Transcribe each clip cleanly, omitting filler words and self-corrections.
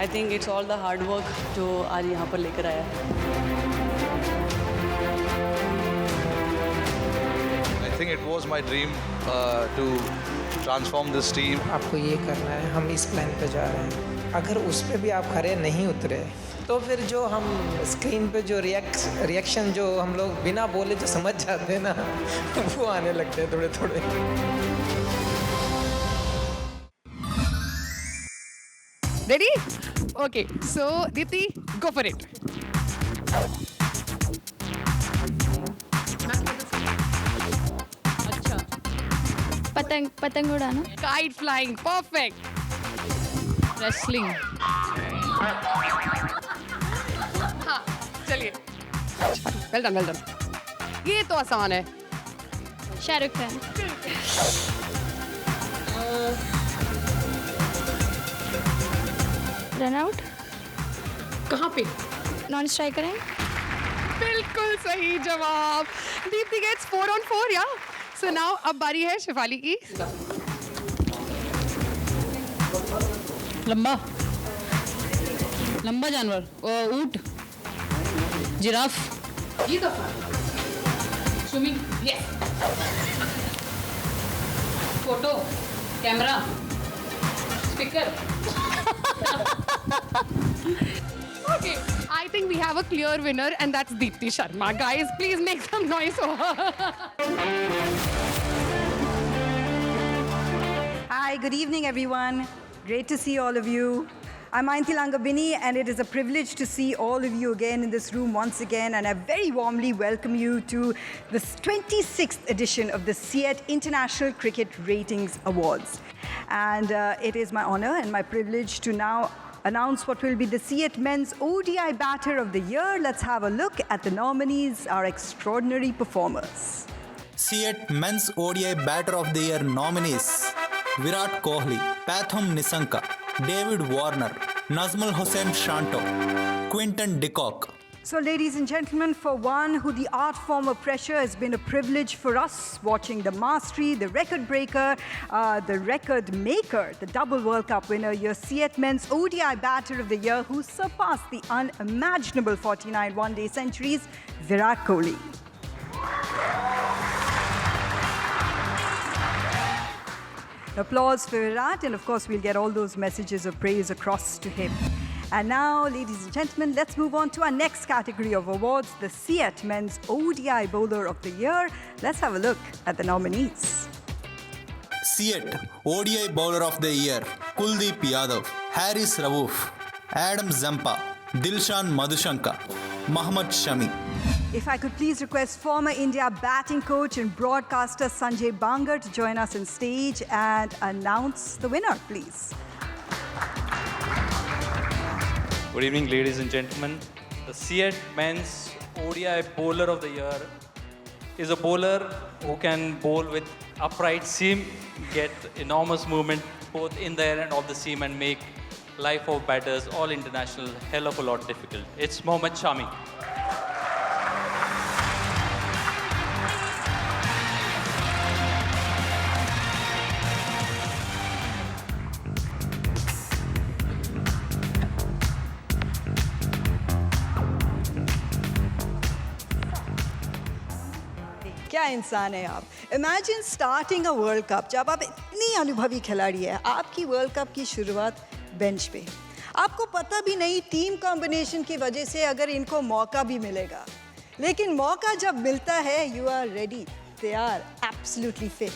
I think it's all the hard work जो आज यहाँ पर लेकर आया. I think it was my dream to transform this team. आपको ये करना है, हम इस प्लान पे जा रहे हैं. अगर उस पे भी आप खरे नहीं उतरे तो फिर जो हम स्क्रीन पे जो रिएक्शन जो हम लोग बिना बोले जो समझ जाते हैं ना वो आने लगते हैं थोड़े थोड़े. Ready? Okay, so Dipti, go for it. पतंग उड़ाना. Kite flying, perfect. रेसलिंग. हाँ, चलिए. Well done, well done. ये तो आसान है. शाहरुख खान. Run out. कहाँ पे? नॉन स्ट्राइकर है. बिल्कुल सही जवाब. Deepti gets 4 on 4, yeah. So now अब बारी है शिफाली की. लंबा जानवर. ऊंट. जिराफ. ये दफा. Swimming. Yes. Photo. Camera. Speaker. Okay, I think we have a clear winner and that's Deepti Sharma. Guys, please make some noise for her. Hi, good evening, everyone. Great to see all of you. I'm Mayanti Langabini, and it is a privilege to see all of you again in this room once again, and I very warmly welcome you to this 26th edition of the CIET International Cricket Ratings Awards. And it is my honor and my privilege to now announce what will be the CIET Men's ODI Batter of the Year. Let's have a look at the nominees, our extraordinary performers. CIET Men's ODI Batter of the Year nominees: Virat Kohli, Pathum Nissanka, David Warner, Nazmul Hossain Shanto, Quinton de Kock. So, ladies and gentlemen, for one who the art form of pressure has been a privilege for us, watching the mastery, the record breaker, the record maker, the double World Cup winner, your CIET Men's ODI Batter of the Year, who surpassed the unimaginable 49 one-day centuries, Virat Kohli. Applause for Virat, and of course we'll get all those messages of praise across to him. And now, ladies and gentlemen, let's move on to our next category of awards, the CIET Men's ODI Bowler of the Year. Let's have a look at the nominees. CIET ODI Bowler of the Year: Kuldeep Yadav, Haris Rauf, Adam Zampa, Dilshan Madhushanka, Mohammad Shami. If I could please request former India batting coach and broadcaster Sanjay Bangar to join us on stage and announce the winner, please. Good evening, ladies and gentlemen. The CIET Men's ODI Bowler of the Year is a bowler who can bowl with upright seam, get enormous movement both in the air and off the seam, and make life of batters, all international, hell of a lot difficult. It's Mohammad Shami. क्या इंसान है आप. Imagine starting a world cup. जब आप इतनी अनुभवी खिलाड़ी है, आपकी वर्ल्ड कप की शुरुआत बेंच पे, आपको पता भी नहीं टीम कॉम्बिनेशन की वजह से अगर इनको मौका भी मिलेगा, लेकिन मौका जब मिलता है, यू आर रेडी, तैयार, absolutely fit.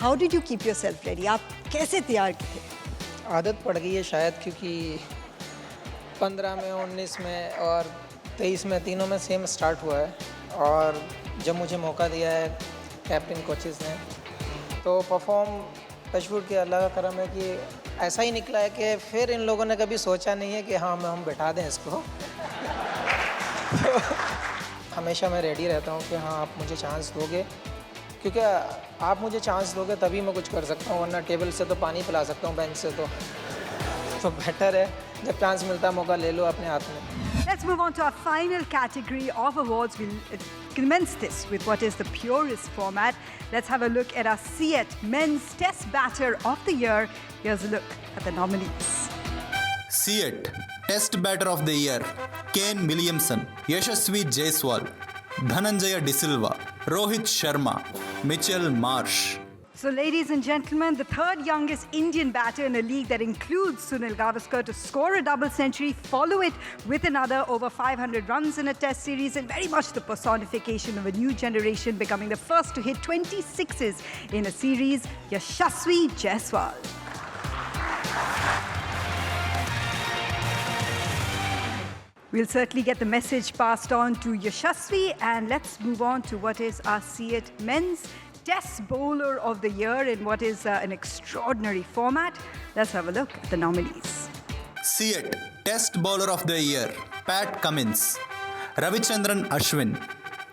How did you keep yourself ready? आप कैसे तैयार थे? आदत पड़ गई है शायद, क्योंकि 15 में, 19 में और 23 में तीनों में सेम स्टार्ट हुआ है. और जब मुझे मौका दिया है कैप्टन कोचेस ने, तो परफॉर्म टचवुड के अल्लाह का करम है कि ऐसा ही निकला है कि फिर इन लोगों ने कभी सोचा नहीं है कि हाँ हम बैठा दें इसको. तो हमेशा मैं रेडी रहता हूँ कि हाँ आप मुझे चांस दोगे, क्योंकि आप मुझे चांस दोगे तभी मैं कुछ कर सकता हूँ, वरना टेबल से तो पानी पिला सकता हूँ, बेंच से तो बेटर है जब चांस मिलता है मौका ले लो अपने हाथ में. Let's move on to our final category of awards. We'll commence this with what is the purest format. Let's have a look at our CIET Men's Test Batter of the Year. Here's a look at the nominees. Seat Test Batter of the Year Kane Williamson, Yashasvi Jaiswal, Dhananjaya De Silva, Rohit Sharma, Mitchell Marsh. So, ladies and gentlemen, the third youngest Indian batter in a league that includes Sunil Gavaskar to score a double century, follow it with another over 500 runs in a test series, and very much the personification of a new generation, becoming the first to hit 26s in a series, Yashasvi Jaiswal. We'll certainly get the message passed on to Yashasvi, and let's move on to what is our See It Men's Test Bowler of the Year in what is an extraordinary format. Let's have a look at the nominees. See It Test Bowler of the Year Pat Cummins, Ravichandran Ashwin,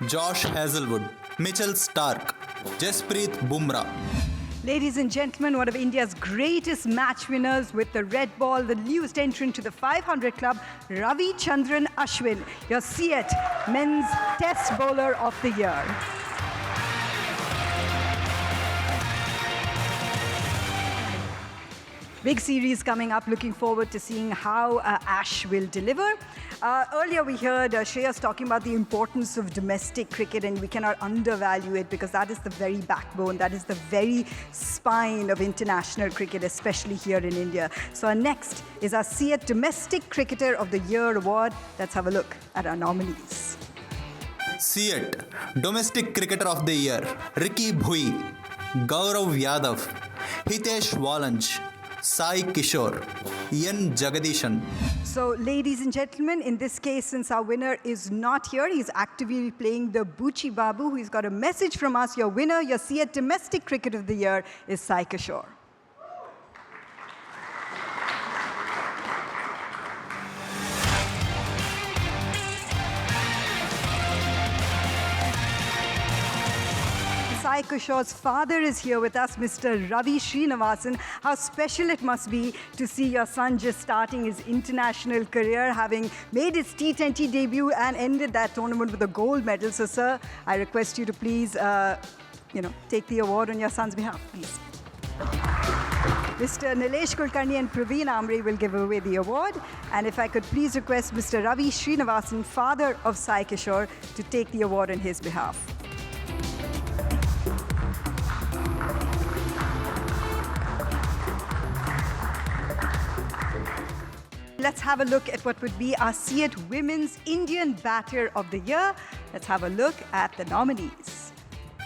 Josh Hazlewood, Mitchell Stark, Jasprit Bumrah. Ladies and gentlemen, one of India's greatest match winners with the red ball, the newest entrant to the 500 club, Ravichandran Ashwin, your See It Men's Test Bowler of the Year. Big series coming up. Looking forward to seeing how Ash will deliver. Earlier we heard Shreyas talking about the importance of domestic cricket, and we cannot undervalue it because that is the very backbone, that is the very spine of international cricket, especially here in India. So our next is our See It Domestic Cricketer of the Year award. Let's have a look at our nominees. See It Domestic Cricketer of the Year Ricky Bhui, Gaurav Yadav, Hitesh Walanch, Sai Kishore, Ian Jagadishan. So, ladies and gentlemen, in this case, since our winner is not here, he's actively playing the Buchi Babu, who's got a message from us. Your winner, your See It Domestic Cricket of the Year is Sai Kishore. Sai Kishore's father is here with us, Mr. Ravi Srinivasan. How special it must be to see your son just starting his international career, having made his T20 debut and ended that tournament with a gold medal. So, sir, I request you to please, take the award on your son's behalf, please. Mr. Nilesh Kulkarni and Praveen Amre will give away the award. And if I could please request Mr. Ravi Srinivasan, father of Sai Kishore, to take the award on his behalf. Let's have a look at what would be our See It Women's Indian Batter of the Year. Let's have a look at the nominees.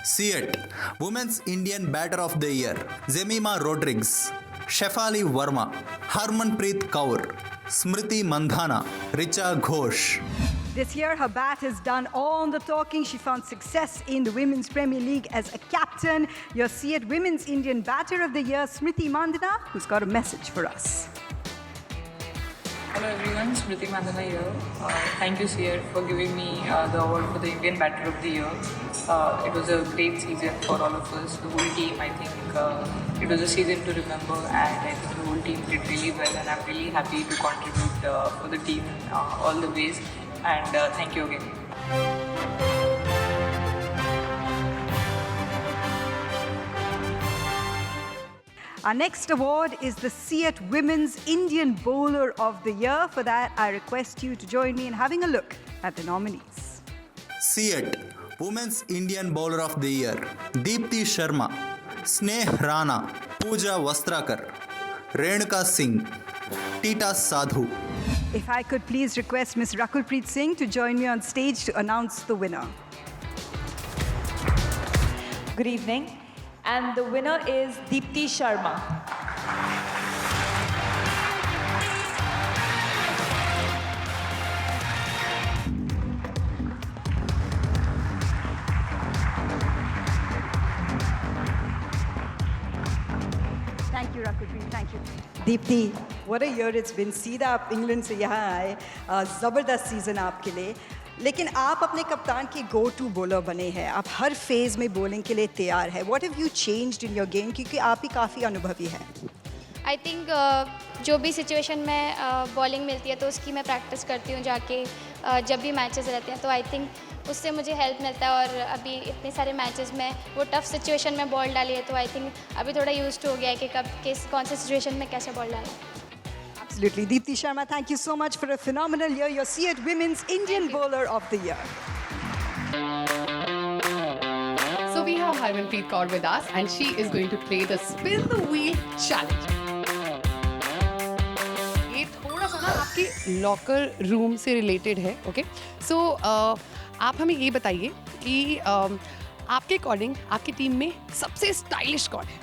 See It Women's Indian Batter of the Year Zemima Rodriguez, Shefali Verma, Harmanpreet Kaur, Smriti Mandhana, Richa Ghosh. This year, her bat has done all the talking. She found success in the Women's Premier League as a captain. Your See It Women's Indian Batter of the Year, Smriti Mandhana, who's got a message for us. Hello everyone, Smriti Mandhana here. Thank you, Sir, for giving me the award for the Indian Batter of the Year. It was a great season for all of us, the whole team. I think it was a season to remember, and I think the whole team did really well, and I'm really happy to contribute for the team all the ways. And thank you again. Our next award is the See It Women's Indian Bowler of the Year. For that, I request you to join me in having a look at the nominees. See It Women's Indian Bowler of the Year Deepti Sharma, Sneh Rana, Pooja Vastrakar, Renuka Singh, Tita Sadhu. If I could please request Ms. Rakulpreet Singh to join me on stage to announce the winner. Good evening. And the winner is Deepti Sharma. Thank you, Rakulpreet. Thank you. Deepti, what a year it's been. सीधा आप England से यहाँ आए, ज़बरदस्त season आपके लिए. लेकिन आप अपने कप्तान की गो टू बॉलर बने हैं. आप हर फेज़ में बॉलिंग के लिए तैयार है. What have you changed in your game, क्योंकि आप ही काफ़ी अनुभवी हैं. आई थिंक जो भी सिचुएशन में बॉलिंग मिलती है तो उसकी मैं प्रैक्टिस करती हूँ जाके, जब भी मैचेस रहते हैं तो आई थिंक उससे मुझे हेल्प मिलता है. और अभी इतने सारे मैचेस में वो टफ सिचुएशन में बॉल डाली है तो आई थिंक अभी थोड़ा यूज्ड हो गया है कि कब कौन से सिचुएशन में कैसे बॉल डालें. आप Absolutely. Deepti Sharma, thank you so much for a phenomenal year. You're CEAT Women's Indian Bowler of the Year. So we have Harmanpreet Kaur with us, and she is going to play the Spin the Wheel Challenge. ये थोड़ा सा ना आपके locker room से related है, okay? सो आप हमें ये बताइए कि आपके अकॉर्डिंग आपकी टीम में सबसे स्टाइलिश कौन है?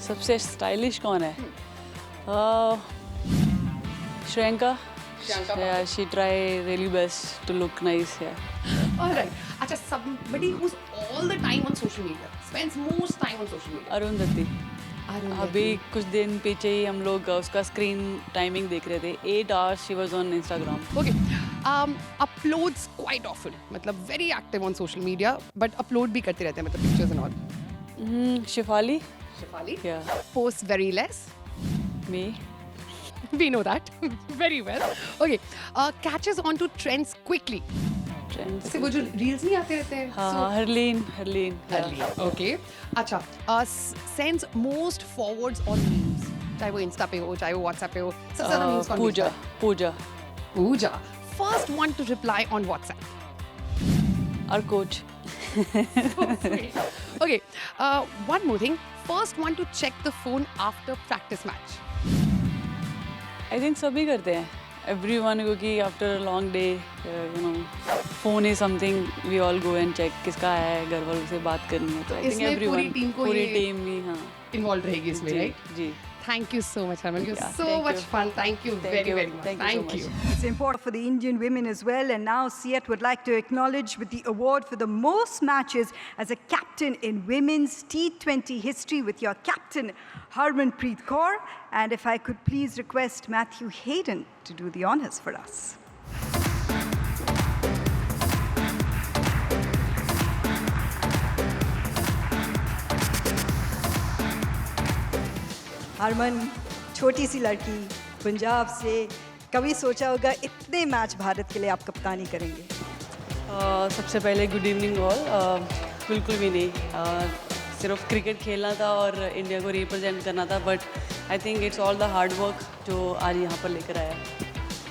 सबसे स्टाइलिश कौन है? Shreyanka. Yeah, she try really best to look nice. Yeah. All right. अच्छा, somebody who's all the time on social media, spends most time on social media. Arundhati. अभी कुछ दिन पीछे ही हम लोग उसका स्क्रीन टाइमिंग देख रहे थे. 8 hours she was on Instagram. Okay. Uploads quite often. मतलब very active on social media, but upload भी करते रहते हैं, मतलब pictures and all. Shefali. Shefali. Yeah. Posts very less. Me. We know that very well. Okay. Catches on to trends quickly. Trends. से वो जो reels नहीं आते रहते हैं. हाँ, हरलीन. Okay. अच्छा. Sends most forwards on memes. चाहे वो Insta पे हो, चाहे वो WhatsApp पे हो. सबसे ज़्यादा memes कौन भेजता है? Pooja. First one to reply on WhatsApp. Our coach. Okay. One more thing. First one to check the phone after practice match. I think सभी करते हैं. Everyone, क्योंकि after a long day, phone is something we all go and check. किसका है, घर वालों से बात करनी है. तो I think everyone, पूरी टीम भी हाँ. Involved रहेगी इसमें, right? Ji. Thank you so much, Harman. You're so thank much you. fun. Thank you very much. Thank you so much. It's important for the Indian women as well. And now CEAT would like to acknowledge with the award for the most matches as a captain in women's T20 history with your captain, Harmanpreet Kaur. And if I could please request Matthew Hayden to do the honors for us. Harman, छोटी सी लड़की पंजाब से, कभी सोचा होगा इतने match Bharat के लिए आप कप्तानी करेंगे? सबसे पहले गुड इवनिंग ऑल. बिल्कुल भी नहीं. सिर्फ क्रिकेट खेलना था और इंडिया को रिप्रेजेंट करना था, but I think it's all the hard work जो आज यहाँ पर लेकर आया.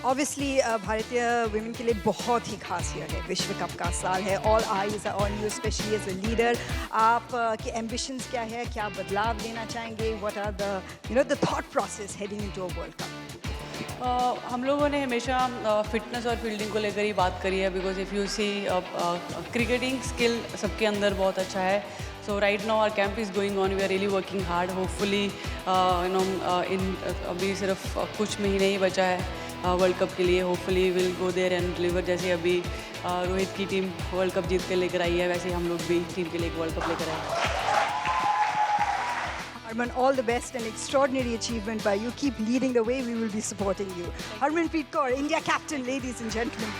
ऑब्वियसली भारतीय वुमेन के लिए बहुत ही खास ईयर है. विश्व कप का साल है. All eyes are on you, specially as a leader. आप के एम्बिशंस क्या है? क्या बदलाव लेना चाहेंगे? What are the thought process heading into a world cup? हम लोगों ने हमेशा फिटनेस और फील्डिंग को लेकर ही बात करी है, because if you see cricketing skill सबके अंदर बहुत अच्छा है. So right now our camp is going on. We are really working hard. Hopefully, अभी सिर्फ कुछ महीने ही बचा है वर्ल्ड कप के लिए. Hopefully will go there and deliver. जैसे अभी रोहित की टीम वर्ल्ड कप जीत के लेकर आई है, वैसे हम लोग भी टीम के लिए एक वर्ल्ड कप लेकर आए. Harman, all the best. An extraordinary achievement by you. Keep leading the way. We will be supporting you. Harmanpreet Kaur, India captain, ladies and gentlemen.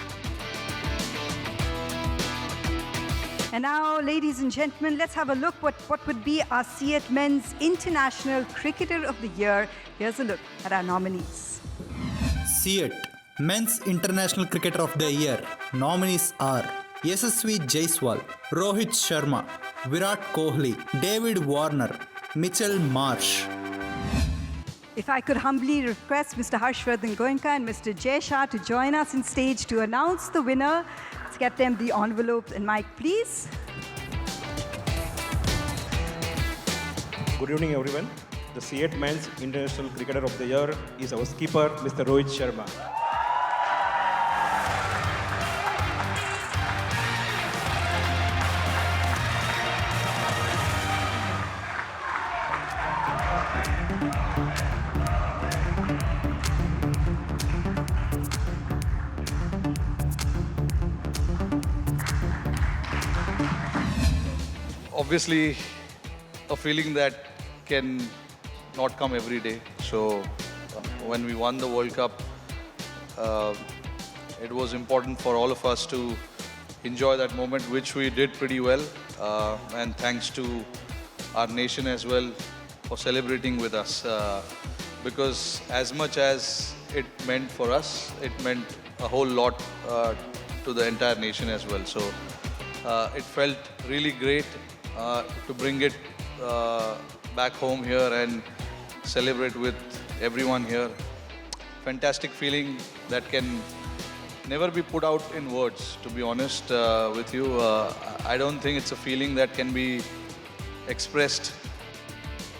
And now, ladies and gentlemen, let's have a look what would be our CEAT Men's International Cricketer of the Year. Here's a look at our nominees. CEAT Men's International Cricketer of the Year nominees are Yashasvi Jaiswal, Rohit Sharma, Virat Kohli, David Warner, Mitchell Marsh. If I could humbly request Mr. Harshvardhan Goenka and Mr. Jay Shah to join us on stage to announce the winner. Let's get them the envelopes and mic, please. Good evening, everyone. The CEAT Men's International Cricketer of the Year is our skipper, Mr. Rohit Sharma. Obviously, a feeling that can not come every day. So when we won the World Cup, it was important for all of us to enjoy that moment, which we did pretty well. And thanks to our nation as well for celebrating with us. Because as much as it meant for us, it meant a whole lot to the entire nation as well. So it felt really great to bring it back home here and celebrate with everyone here. fantastic feeling that can never be put out in words, to be honest with you. I don't think it's a feeling that can be expressed.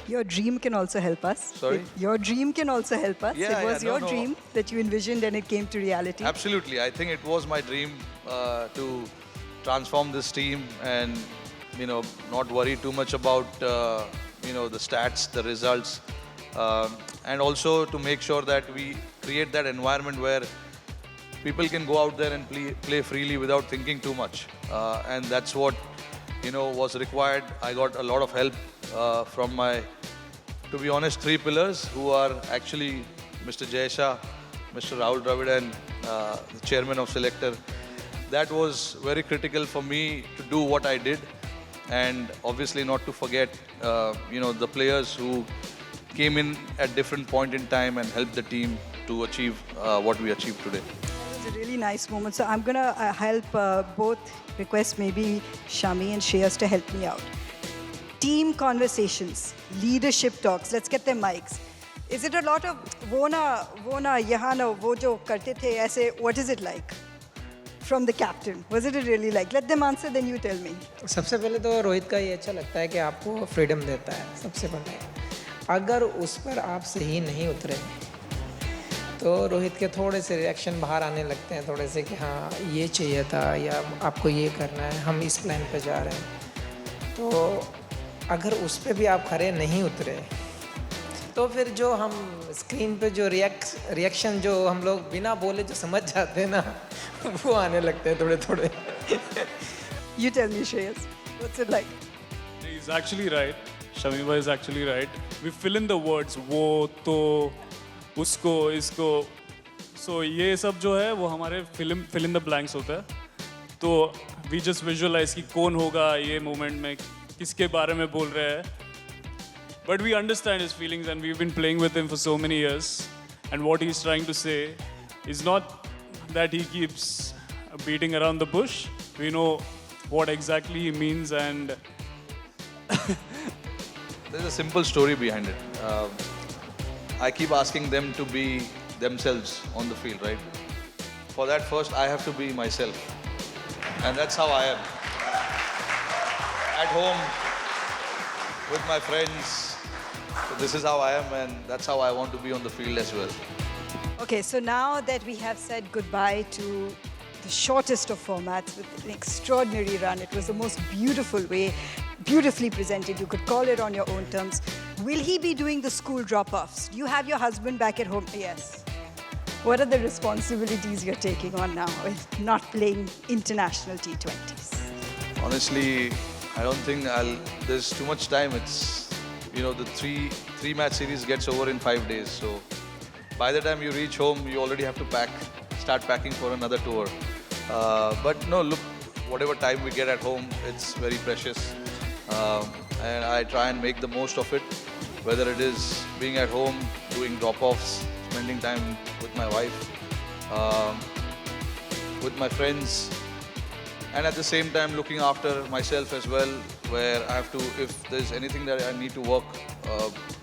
Your dream can also help us. Sorry? Your dream can also help us. Yeah, it was yeah, no, your no. dream that you envisioned and it came to reality. Absolutely. I think it was my dream to transform this team and, not worry too much about, the stats, the results, and also to make sure that we create that environment where people can go out there and play freely without thinking too much. And that's what, was required. I got a lot of help from my, to be honest, three pillars who are actually Mr. Jayasha, Mr. Rahul Dravid and the chairman of Selector. That was very critical for me to do what I did, and obviously not to forget, the players who came in at different point in time and helped the team to achieve what we achieved today. It was a really nice moment. So I'm going to help both request maybe Shami and Shreyas to help me out. Team conversations, leadership talks. Let's get their mics. Is it a lot of wo na, yahan na, wo jo karte the, aise, what is it like? From the captain, was it really like? Let them answer, then you tell me. सबसे पहले तो रोहित का ये अच्छा लगता है कि आपको फ्रीडम देता है सबसे पहले. अगर उस पर आप सही नहीं उतरे तो रोहित के थोड़े से रिएक्शन बाहर आने लगते हैं, थोड़े से कि हाँ ये चाहिए था या आपको ये करना है, हम इस प्लान पे जा रहे हैं. तो अगर उस पर भी आप खरे नहीं उतरे तो फिर जो हम स्क्रीन पे जो रिएक्शन जो हम लोग बिना बोले जो समझ जाते हैं ना, वो आने लगते हैं थोड़े थोड़े. You tell me, Shreyas, what's it like? He's actually right. Shamiba is actually right. We fill in the words wo, to, usko, isko. So ये सब जो है वो हमारे fill in the blanks होता है. तो we just visualize कि कौन होगा ये moment में, किसके बारे में बोल रहे हैं. But we understand his feelings and we've been playing with him for so many years. And what he's trying to say is not that he keeps beating around the bush. We know what exactly he means, and there's a simple story behind it. I keep asking them to be themselves on the field, right? For that, first I have to be myself. And that's how I am. At home, with my friends. So this is how I am, and that's how I want to be on the field as well. Okay, so now that we have said goodbye to the shortest of formats with an extraordinary run, it was the most beautiful way, beautifully presented. You could call it on your own terms. Will he be doing the school drop-offs? Do you have your husband back at home? Yes. What are the responsibilities you're taking on now with not playing international T20s? Honestly, I don't think there's too much time. It's, the three match series gets over in 5 days. So by the time you reach home, you already have to start packing for another tour. But no, look, whatever time we get at home, it's very precious. And I try and make the most of it, whether it is being at home, doing drop-offs, spending time with my wife, with my friends, and at the same time looking after myself as well, where I have to, if there's anything that I need to work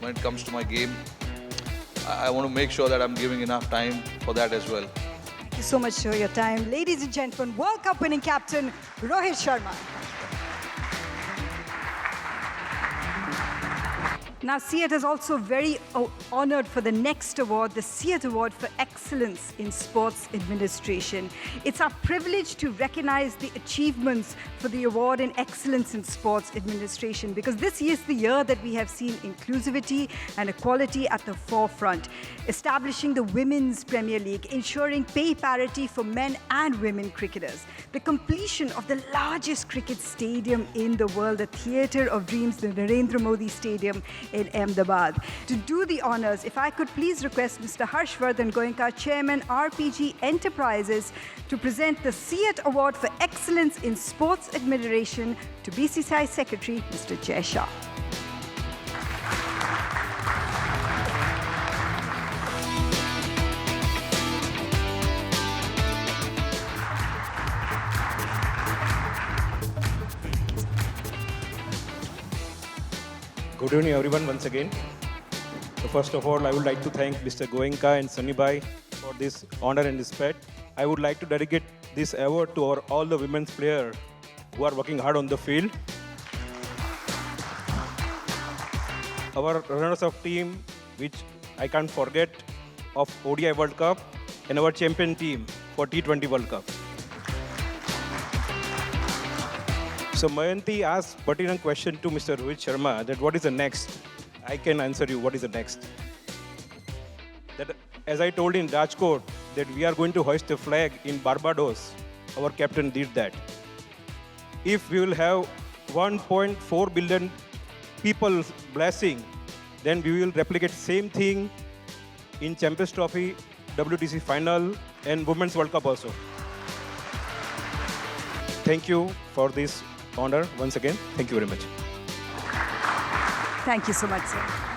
when it comes to my game, I want to make sure that I'm giving enough time for that as well. Thank you so much for your time. Ladies and gentlemen, World Cup winning captain, Rohit Sharma. Now, CEAT is also very honored for the next award, the CEAT Award for Excellence in Sports Administration. It's our privilege to recognize the achievements for the award in Excellence in Sports Administration, because this is the year that we have seen inclusivity and equality at the forefront, establishing the Women's Premier League, ensuring pay parity for men and women cricketers, the completion of the largest cricket stadium in the world, the Theatre of Dreams, the Narendra Modi Stadium in Ahmedabad. To do the honors, if I could please request Mr. Harshvardhan Goenka, Chairman, RPG Enterprises, to present the CEAT Award for Excellence in Sports Administration to BCCI Secretary, Mr. Jay Shah. Good evening, everyone, once again. So first of all, I would like to thank Mr. Goenka and Sunny Bhai for this honor and respect. I would like to dedicate this award to all the women's players who are working hard on the field. Our runners-up team, which I can't forget, of ODI World Cup, and our champion team for T20 World Cup. So Mayanti asked pertinent question to Mr. Rohit Sharma that what is the next? I can answer you what is the next. That as I told in Rajkot that we are going to hoist the flag in Barbados. Our captain did that. If we will have 1.4 billion people's blessing, then we will replicate same thing in Champions Trophy, WTC Final, and Women's World Cup also. Thank you for this honor once again. Thank you very much. Thank you so much, sir.